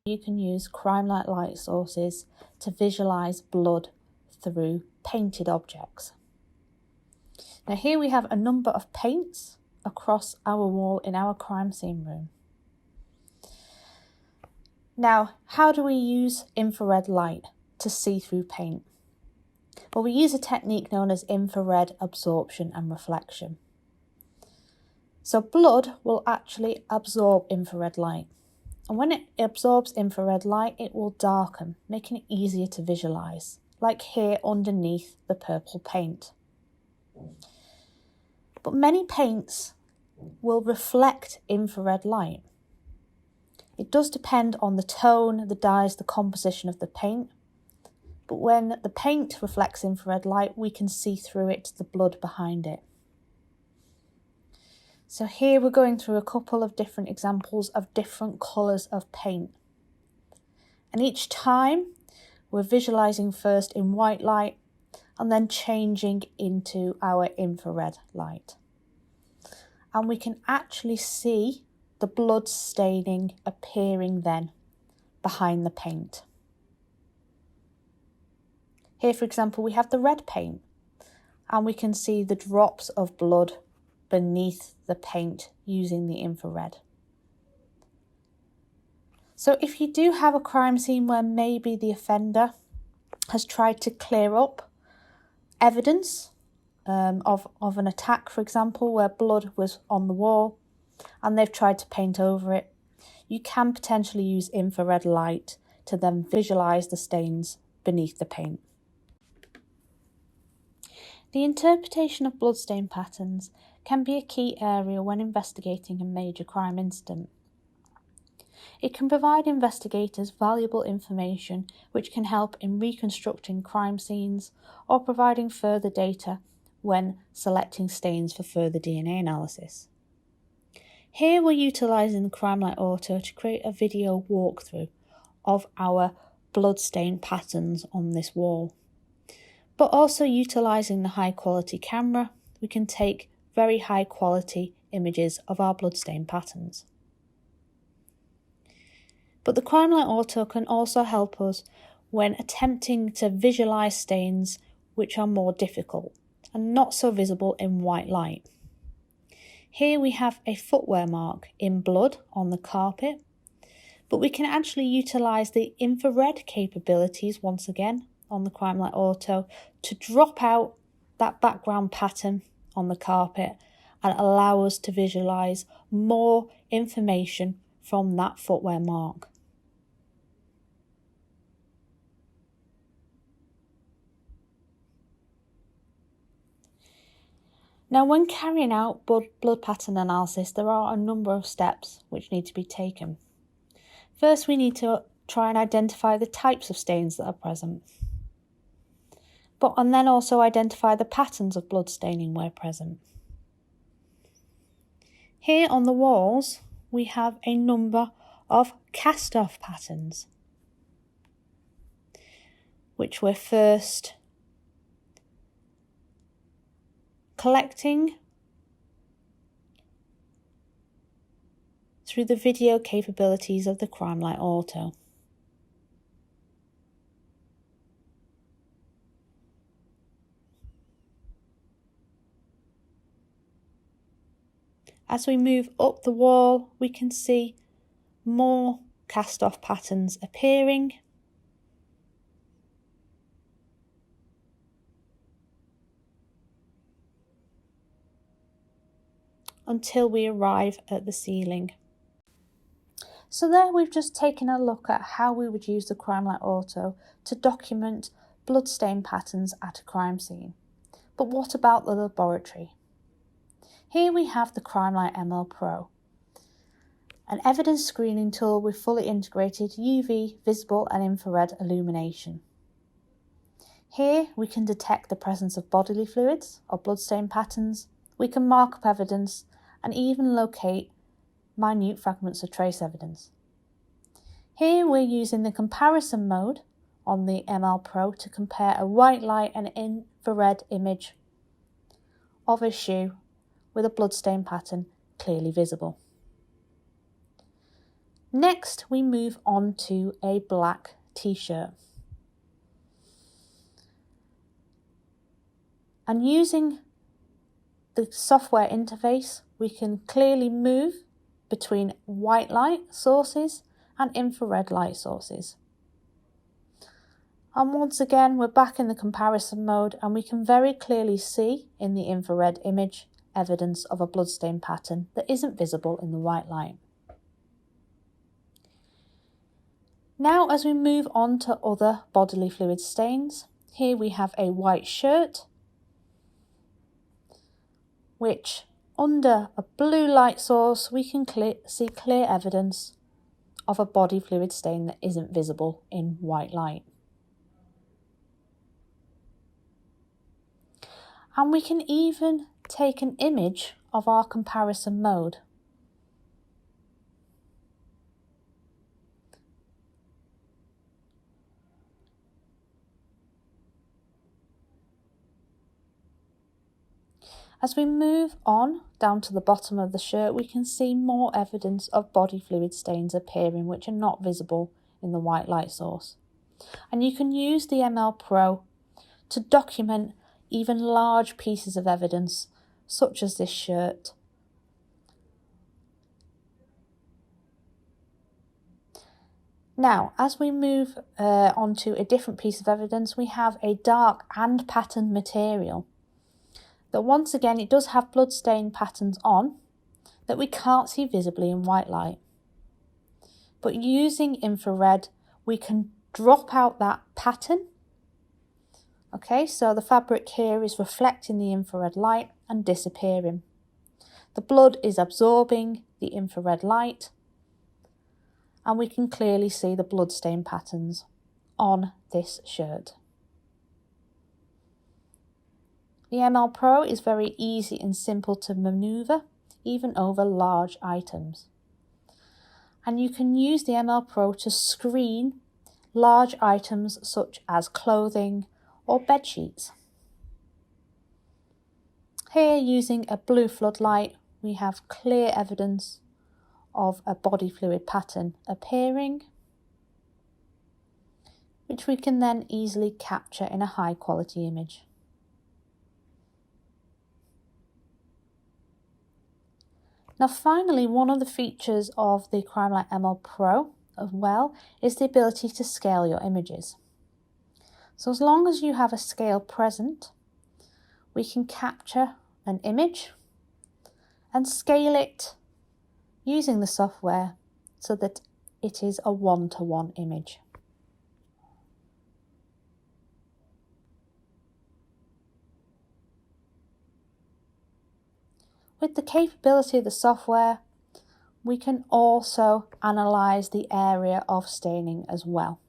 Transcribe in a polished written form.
you can use Crime-lite light sources to visualise blood through painted objects. Now here we have a number of paints across our wall in our crime scene room. Now, how do we use infrared light to see through paint? Well, we use a technique known as infrared absorption and reflection. So blood will actually absorb infrared light. And when it absorbs infrared light, it will darken, making it easier to visualise, like here underneath the purple paint. But many paints will reflect infrared light. It does depend on the tone, the dyes, the composition of the paint. But when the paint reflects infrared light, we can see through it the blood behind it. So here we're going through a couple of different examples of different colours of paint. And each time we're visualising first in white light and then changing into our infrared light. And we can actually see the blood staining appearing then behind the paint. Here, for example, we have the red paint and we can see the drops of blood beneath the paint using the infrared. So if you do have a crime scene where maybe the offender has tried to clear up evidence of an attack, for example, where blood was on the wall and they've tried to paint over it, you can potentially use infrared light to then visualise the stains beneath the paint. The interpretation of bloodstain patterns can be a key area when investigating a major crime incident. It can provide investigators valuable information which can help in reconstructing crime scenes or providing further data when selecting stains for further DNA analysis. Here we're utilising the Crime-lite AUTO to create a video walkthrough of our bloodstain patterns on this wall. But also utilising the high quality camera, we can take very high quality images of our bloodstain patterns. But the Crime-lite AUTO can also help us when attempting to visualise stains which are more difficult and not so visible in white light. Here we have a footwear mark in blood on the carpet, but we can actually utilise the infrared capabilities once again on the Crime-lite AUTO to drop out that background pattern on the carpet and allow us to visualise more information from that footwear mark. Now, when carrying out blood pattern analysis, there are a number of steps which need to be taken. First, we need to try and identify the types of stains that are present, and then also identify the patterns of blood staining where present. Here on the walls, we have a number of cast-off patterns, which we're first collecting through the video capabilities of the Crime-lite AUTO. As we move up the wall, we can see more cast-off patterns appearing. Until we arrive at the ceiling. So there we've just taken a look at how we would use the Crime-lite AUTO to document bloodstain patterns at a crime scene. But what about the laboratory? Here we have the Crime-lite ML Pro, an evidence screening tool with fully integrated UV, visible and infrared illumination. Here we can detect the presence of bodily fluids or bloodstain patterns, we can mark up evidence and even locate minute fragments of trace evidence. Here we're using the comparison mode on the ML Pro to compare a white light and infrared image of a shoe with a bloodstain pattern clearly visible. Next, we move on to a black t-shirt. And using the software interface, we can clearly move between white light sources and infrared light sources. And once again, we're back in the comparison mode, and we can very clearly see in the infrared image evidence of a bloodstain pattern that isn't visible in the white light. Now, as we move on to other bodily fluid stains, here we have a white shirt, which under a blue light source, we can see clear evidence of a body fluid stain that isn't visible in white light. And we can even take an image of our comparison mode. As we move on down to the bottom of the shirt, we can see more evidence of body fluid stains appearing which are not visible in the white light source. And you can use the ML Pro to document even large pieces of evidence, such as this shirt. Now, as we move on to a different piece of evidence, we have a dark and patterned material that once again, it does have bloodstain patterns on that we can't see visibly in white light. But using infrared, we can drop out that pattern. Okay, so the fabric here is reflecting the infrared light and disappearing. The blood is absorbing the infrared light, and we can clearly see the bloodstain patterns on this shirt. The ML Pro is very easy and simple to maneuver, even over large items. And you can use the ML Pro to screen large items such as clothing or bed sheets. Here, using a blue floodlight, we have clear evidence of a body fluid pattern appearing, which we can then easily capture in a high quality image. Now finally, one of the features of the Crime-lite ML Pro as well is the ability to scale your images. So as long as you have a scale present, we can capture an image and scale it using the software so that it is a one-to-one image. With the capability of the software, we can also analyse the area of staining as well.